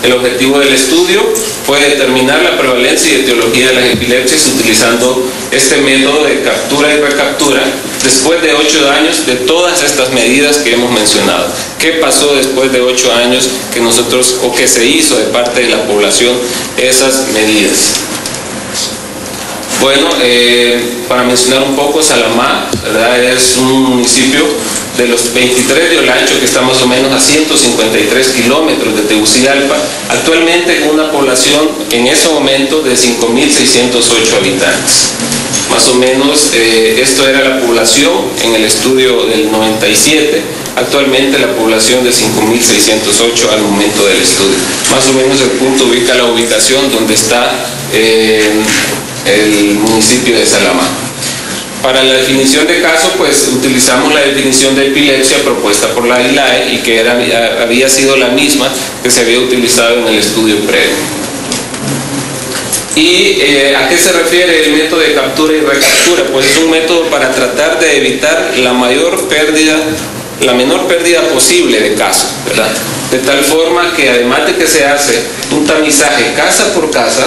El objetivo del estudio fue determinar la prevalencia y etiología de las epilepsias utilizando este método de captura y recaptura después de 8 años de todas estas medidas que hemos mencionado. ¿Qué pasó después de 8 años que nosotros, o que se hizo de parte de la población esas medidas? Bueno, para mencionar un poco, Salamá, ¿verdad?, es un municipio de los 23 de Olancho, que está más o menos a 153 kilómetros de Tegucigalpa, actualmente con una población en ese momento de 5.608 habitantes. Más o menos esto era la población en el estudio del 97, actualmente la población de 5.608 al momento del estudio. Más o menos el punto ubica la ubicación donde está el municipio de Salamá. Para la definición de caso, pues utilizamos la definición de epilepsia propuesta por la ILAE y que había sido la misma que se había utilizado en el estudio previo. ¿Y a qué se refiere el método de captura y recaptura? Pues es un método para tratar de evitar la menor pérdida posible de casos, ¿verdad? De tal forma que además de que se hace un tamizaje casa por casa,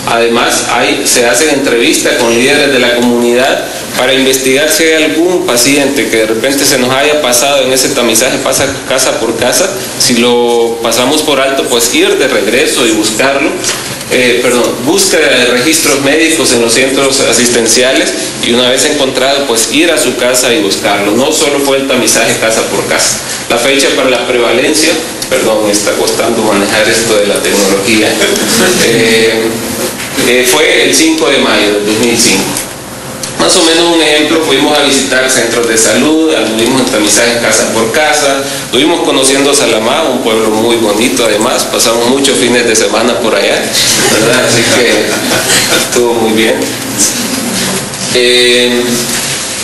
además se hacen entrevistas con líderes de la comunidad para investigar si hay algún paciente que de repente se nos haya pasado en ese tamizaje, pasa casa por casa. Si lo pasamos por alto, pues ir de regreso y buscarlo. Búsqueda de registros médicos en los centros asistenciales y una vez encontrado, pues ir a su casa y buscarlo. No solo fue el tamizaje casa por casa. La fecha para la prevalencia, me está costando manejar esto de la tecnología, fue el 5 de mayo del 2005. Más o menos un ejemplo, fuimos a visitar centros de salud, anduvimos en tamizaje casa por casa, estuvimos conociendo Salamá, un pueblo muy bonito además, pasamos muchos fines de semana por allá, ¿verdad? Así que estuvo muy bien.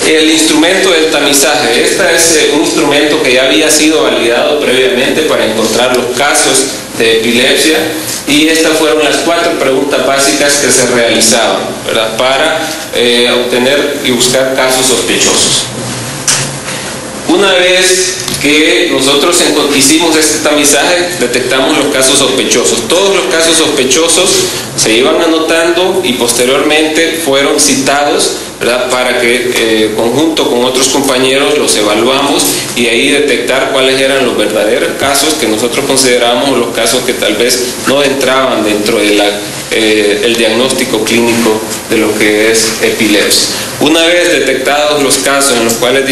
El instrumento del tamizaje, este es un instrumento que ya había sido validado previamente para encontrar los casos de epilepsia, y estas fueron las 4 preguntas básicas que se realizaban, ¿verdad?, para obtener y buscar casos sospechosos. Una vez que nosotros hicimos este tamizaje, detectamos los casos sospechosos. Todos los casos sospechosos se iban anotando y posteriormente fueron citados, ¿verdad?, para que conjunto con otros compañeros los evaluamos y ahí detectar cuáles eran los verdaderos casos que nosotros considerábamos los casos que tal vez no entraban dentro de el diagnóstico clínico de lo que es epilepsia. Una vez detectados los casos en los cuales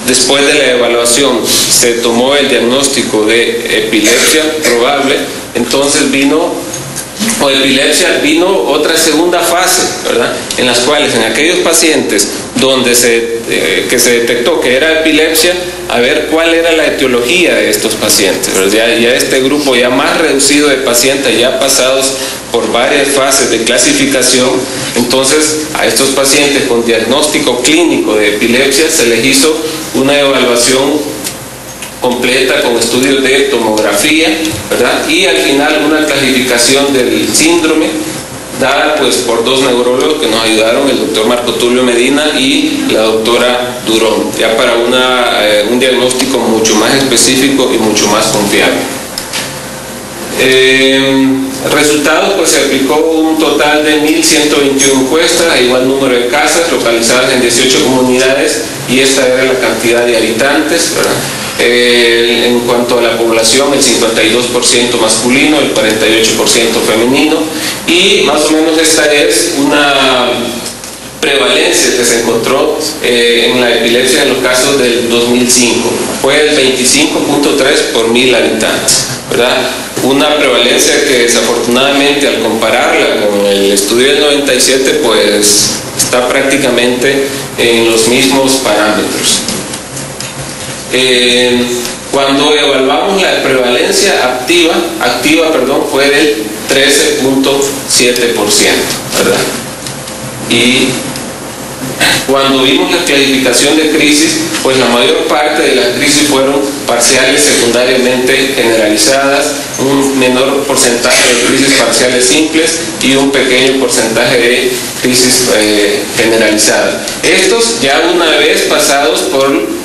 después de la evaluación se tomó el diagnóstico de epilepsia probable, entonces vino otra segunda fase, ¿verdad?, en las cuales en aquellos pacientes donde que se detectó que era epilepsia, a ver cuál era la etiología de estos pacientes, ¿verdad? Ya este grupo ya más reducido de pacientes, ya pasados por varias fases de clasificación, entonces a estos pacientes con diagnóstico clínico de epilepsia se les hizo una evaluación completa con estudios de tomografía, ¿verdad?, y al final una clasificación del síndrome dada pues por 2 neurólogos que nos ayudaron, el doctor Marco Tulio Medina y la doctora Durón, ya para un diagnóstico mucho más específico y mucho más confiable. Resultados, pues se aplicó un total de 1.121 encuestas a igual número de casas localizadas en 18 comunidades, y esta era la cantidad de habitantes, ¿verdad? En cuanto a la población, el 52% masculino, el 48% femenino, y más o menos esta es una prevalencia que se encontró en la epilepsia en los casos del 2005. Fue el 25.3 por 1.000 habitantes, ¿verdad? Una prevalencia que desafortunadamente al compararla con el estudio del 97 pues está prácticamente en los mismos parámetros. Cuando evaluamos la prevalencia activa fue del 13.7%, ¿verdad? Y cuando vimos la clasificación de crisis, pues la mayor parte de las crisis fueron parciales secundariamente generalizadas, un menor porcentaje de crisis parciales simples y un pequeño porcentaje de crisis generalizadas. Estos ya una vez pasados por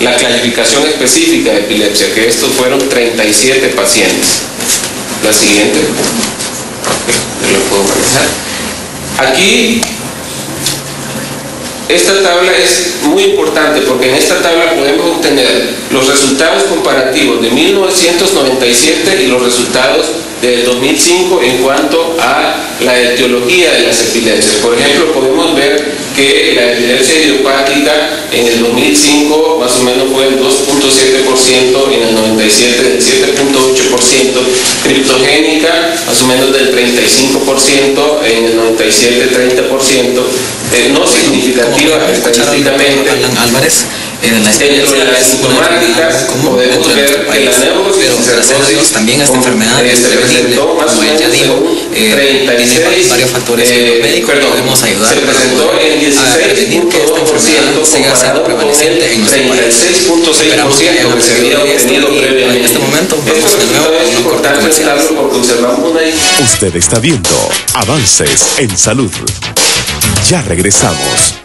la clasificación específica de epilepsia, que estos fueron 37 pacientes. La siguiente. Yo lo puedo manejar. Aquí, esta tabla es muy importante porque en esta tabla podemos obtener los resultados comparativos de 1997 y los resultados del 2005 en cuanto a la etiología de las epilepsias. Por ejemplo, podemos ver que la epilepsia idiopática en el 2005 más o menos fue el 2.7%, en el 97 del 7.8%, criptogénica más o menos del 35%, en el 97 30%, no significativa estadísticamente. Álvarez, dentro de la sintomática podemos ver que la neurosis también esta enfermedad se presentó más o menos en 36, varios factores médicos, podemos ayudar se presentó en 16.2% comparado con el 36.6% que se había obtenido previamente. En este momento vamos de nuevo es importante notarlo porque observamos una... Usted está viendo Avances en Salud. Ya regresamos.